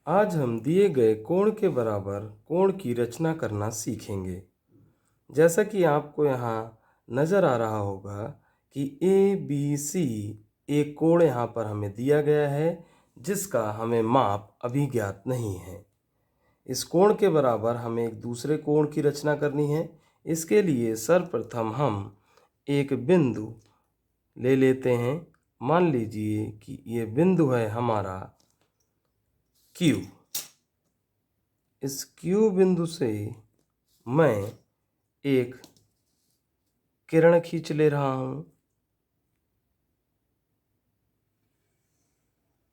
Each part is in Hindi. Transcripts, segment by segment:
आज हम दिए गए कोण के बराबर कोण की रचना करना सीखेंगे। जैसा कि आपको यहाँ नज़र आ रहा होगा कि ए बी सी एक कोण यहाँ पर हमें दिया गया है जिसका हमें माप अभी ज्ञात नहीं है। इस कोण के बराबर हमें एक दूसरे कोण की रचना करनी है। इसके लिए सर्वप्रथम हम एक बिंदु ले लेते हैं। मान लीजिए कि ये बिंदु है हमारा Q। इस Q बिंदु से मैं एक किरण खींच ले रहा हूँ।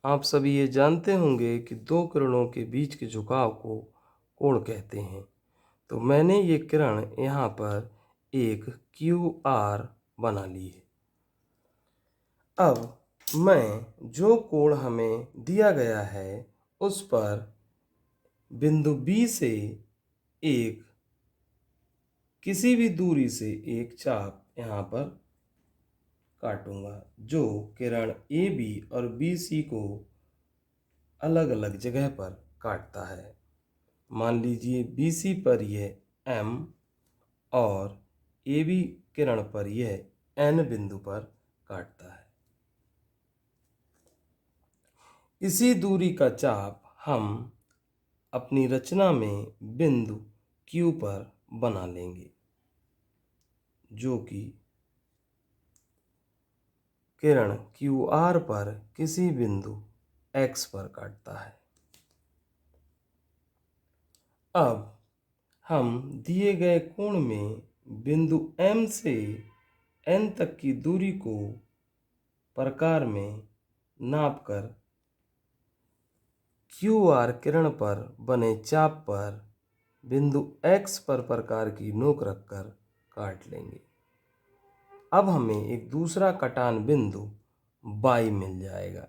आप सभी ये जानते होंगे कि दो किरणों के बीच के झुकाव को कोण कहते हैं। तो मैंने ये किरण यहाँ पर एक QR बना ली है। अब मैं जो कोण हमें दिया गया है उस पर बिंदु B से एक किसी भी दूरी से एक चाप यहाँ पर काटूंगा जो किरण AB और BC को अलग अलग जगह पर काटता है। मान लीजिए BC पर यह M और AB किरण पर यह N बिंदु पर काटता है। इसी दूरी का चाप हम अपनी रचना में बिंदु Q पर बना लेंगे जो कि किरण QR पर किसी बिंदु X पर काटता है। अब हम दिए गए कोण में बिंदु M से N तक की दूरी को प्रकार में नापकर QR किरण पर बने चाप पर बिंदु X पर प्रकार की नोक रखकर काट लेंगे। अब हमें एक दूसरा कटान बिंदु Y मिल जाएगा।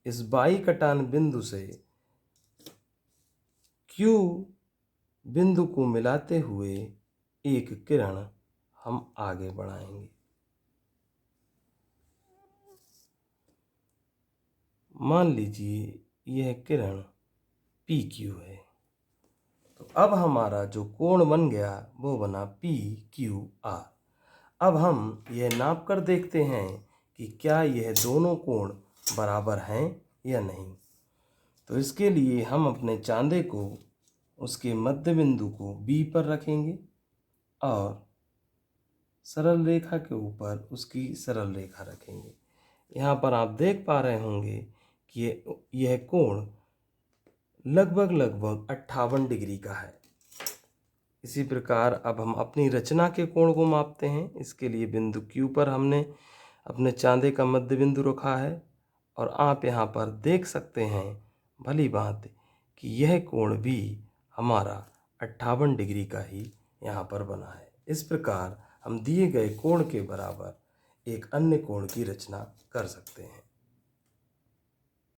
इस Y कटान बिंदु से Q बिंदु को मिलाते हुए एक किरण हम आगे बढ़ाएंगे। मान लीजिए यह किरण PQ है। तो अब हमारा जो कोण बन गया वो बना PQR। अब हम यह नाप कर देखते हैं कि क्या यह दोनों कोण बराबर हैं या नहीं। तो इसके लिए हम अपने चांदे को उसके मध्य बिंदु को B पर रखेंगे और सरल रेखा के ऊपर उसकी सरल रेखा रखेंगे। यहाँ पर आप देख पा रहे होंगे कि यह कोण लगभग 58 डिग्री का है। इसी प्रकार अब हम अपनी रचना के कोण को मापते हैं। इसके लिए बिंदु Q पर हमने अपने चांदे का मध्य बिंदु रखा है और आप यहाँ पर देख सकते हैं भली भांति कि यह कोण भी हमारा 58 डिग्री का ही यहाँ पर बना है। इस प्रकार हम दिए गए कोण के बराबर एक अन्य कोण की रचना कर सकते हैं।